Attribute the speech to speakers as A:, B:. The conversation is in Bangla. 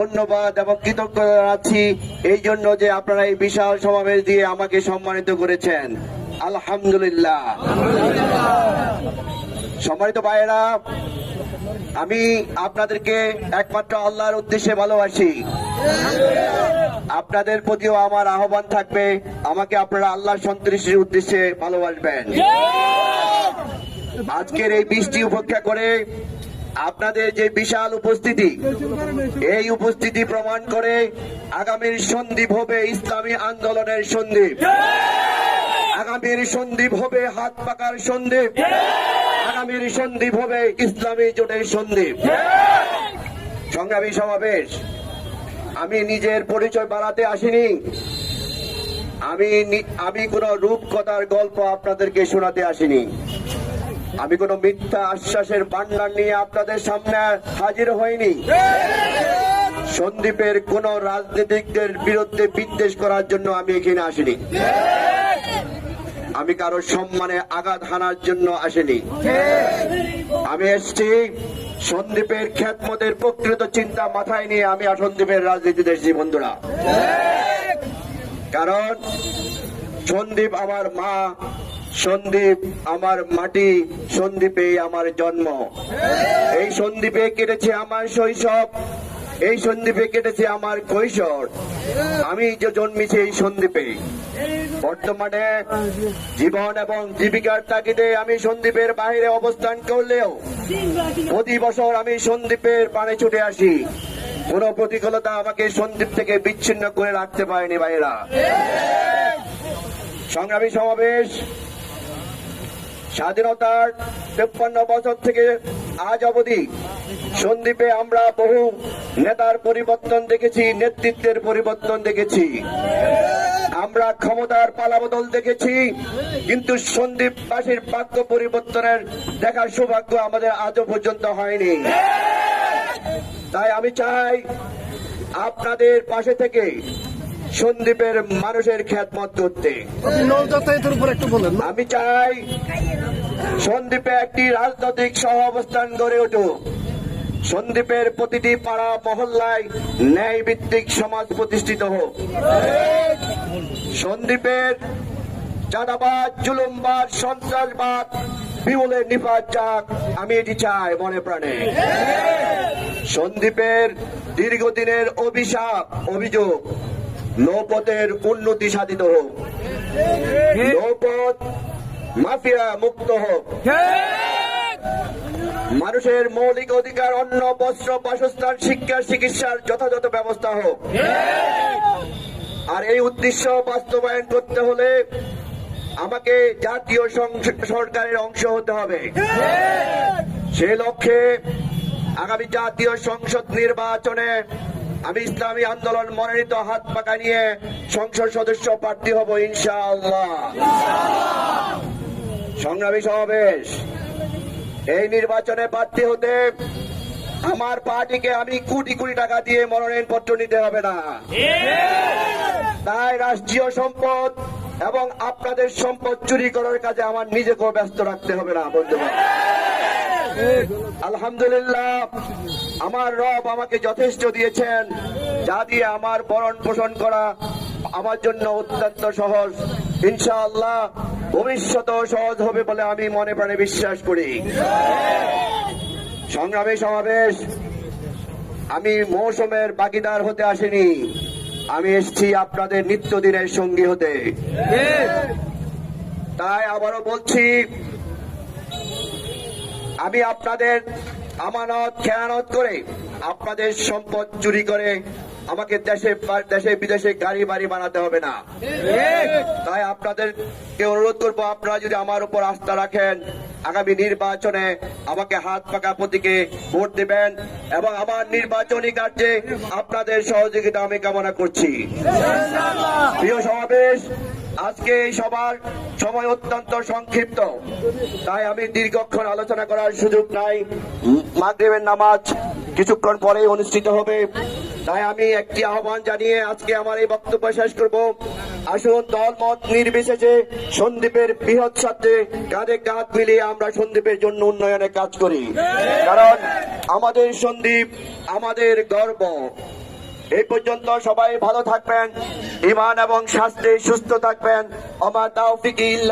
A: ধন্যবাদ এবং কৃতজ্ঞতা জানাচ্ছি এই জন্য যে আপনারা এই বিশাল সমাবেশ দিয়ে আমাকে সম্মানিত করেছেন। আলহামদুলিল্লাহ। সম্মানিত ভাইয়েরা, আমি আপনাদেরকে একমাত্র আল্লাহর উদ্দেশ্যে ভালোবাসি। আপনাদের প্রতিও আমার আহ্বান থাকবে, আমাকে আপনারা আল্লাহর সন্তুষ্টির উদ্দেশ্যে ভালোবাসবেন। আজকের এই বৃষ্টি উপেক্ষা করে আপনাদের যে বিশাল উপস্থিতি, এই উপস্থিতি প্রমাণ করে আগামীর সন্দীপ হবে ইসলামী আন্দোলনের সন্দীপ, আগামীর সন্দীপ হবে হাত পাকার সন্দীপ, আগামীর সন্দীপ হবে ইসলামী জোটের সন্দীপ। সংগ্রামী সমাবেশ, আমি নিজের পরিচয় বাড়াতে আসিনি, আমি কোন রূপকথার গল্প আপনাদেরকে শোনাতে আসিনি, আমি কোন মিথ্যা আশ্বাসের ভান্ডার নিয়ে আপনাদের সামনে হাজির হইনি, সন্দীপের কোন রাজনীতিকদের বিরুদ্ধে বিদ্বেষ করার জন্য আমি এখানে আসিনি, আমি কারো সম্মানে আঘাত হানার জন্য আসিনি। আমি এসছি সন্দীপের খ্যাতমতের প্রকৃত চিন্তা মাথায় নিয়ে আমি সন্দীপের রাজনীতিতে এসেছি বন্ধুরা। কারণ সন্দীপ আমার মা, সন্দীপ আমার মাটি, সন্দীপে আমার জন্ম, এই সন্দীপে কেটেছে আমার শৈশব, এই সন্দীপে কেটেছে আমার কৈশোর। আমি যে জন্মেছি এই সন্দীপে, বর্তমানে জীবন এবং জীবিকার তাগিদে আমি সন্দীপের বাইরে অবস্থান করলেও প্রতি বছর আমি সন্দীপের পানে ছুটে আসি। কোন প্রতিকূলতা আমাকে সন্দীপ থেকে বিচ্ছিন্ন করে রাখতে পারেনি ভাইরা। সংগ্রামী সমাবেশ, স্বাধীনতার ৫৩ বছর থেকে আজ অবধি সন্দীপে আমরা বহু নেতার পরিবর্তন দেখেছি, নেতৃত্বের পরিবর্তন দেখেছি, আমরা ক্ষমতার পালাবদল দেখেছি, কিন্তু সন্দীপবাসীর ভাগ্য পরিবর্তনের দেখার সৌভাগ্য আমাদের আজও পর্যন্ত হয়নি। তাই আমি চাই আপনাদের পাশে থেকে সন্দীপের মানুষের খ্যাতমত করতে। আমি চাই সন্দীপে একটি রাজনৈতিক সহ অবস্থান গড়ে উঠুক, সন্দীপের প্রতিটি পাড়া মহল্লায় ন্যায় ভিত্তিক সমাজ প্রতিষ্ঠিত হোক, সন্দীপের চাঁদাবাদ, জুলুমবাদ, সন্ত্রাসবাদ বিমূলে নিপাত যাক, আমি এটি চাই মনে প্রাণে। সন্দীপের দীর্ঘদিনের অভিশাপ, অভিযোগ নৌপথের উন্নতি সাধিত হোক, নৌপথ মাফিয়া মুক্ত হোক, মানুষের মৌলিক অধিকার অন্ন, বস্ত্র, বাসস্থান, শিক্ষা, চিকিৎসার যথাযথ ব্যবস্থা হোক। আর এই উদ্দেশ্য বাস্তবায়ন করতে হলে আমাকে জাতীয় সরকারের অংশ হতে হবে। সে লক্ষ্যে আগামী জাতীয় সংসদ নির্বাচনে আমি ইসলামী আন্দোলন মনোনীত হাত পাকা নিয়ে সংসদ সদস্য প্রার্থী হব ইনশাআল্লাহ। সংগ্রামী সমাবেশ, এই নির্বাচনে প্রার্থী হতে আমার পার্টিকে আমি কোটি কোটি টাকা দিয়ে মনোনয়ন পত্র নিতে হবে না। তাই রাষ্ট্রীয় সম্পদ এবং আপনাদের সম্পদ চুরি করার কাজে আমার নিজেকেও ব্যস্ত রাখতে হবে না বন্ধুগণ। আলহামদুলিল্লাহ, আমার রব আমাকে যথেষ্ট দিয়েছেন, যা দিয়ে আমার ভরণ পোষণ করা আমার জন্য অত্যন্ত সহজ। ইনশাআল্লাহ ভবিষ্যতেও সহজ হবে বলে আমি মনে প্রাণে বিশ্বাস করি। সংগ্রামী সমাবেশ, আমি মৌসুমের ভাগিদার হতে আসিনি, আমি এসেছি আপনাদের নিত্যদিনের সঙ্গী হতে। তাই আবারও বলছি, আমি আপনাদের আমানত খেয়ানত করে, আপনাদের সম্পদ চুরি করে আমাকে দেশে বিদেশে গাড়ি বাড়ি বানাতে হবে না। তাই আপনাদেরকে অনুরোধ করবো, আপনারা যদি আমার উপর আস্থা রাখেন, আগামী নির্বাচনে আমাকে হাত পাকা প্রতীকে ভোট দেবেন এবং আমার নির্বাচনী কার্যে আপনাদের সহযোগিতা আমি কামনা করছি। প্রিয় সমাবেশ, আজকে এই সবার সময় অত্যন্ত সংক্ষিপ্ত, তাই আমি দীর্ঘক্ষণ আলোচনা করার সুযোগ নাই। মাগরিবের নামাজ কিছুক্ষণ পরেই অনুষ্ঠিত হবে, তাই আমি একটি আহ্বান জানিয়ে আজকে আমার এই বক্তব্য শেষ করব। আসুন দল মত নির্বিশেষে সন্দীপের বৃহৎ স্বার্থে কাঁধে কাঁধ মিলিয়ে আমরা সন্দীপের জন্য উন্নয়নে কাজ করি। কারণ আমাদের সন্দীপ আমাদের গর্ব, এই পর্যন্ত সবাই ভালো থাকবেন, ঈমান এবং স্বাস্থ্যে সুস্থ থাকবেন। ওমা তাওফিক ইল্লা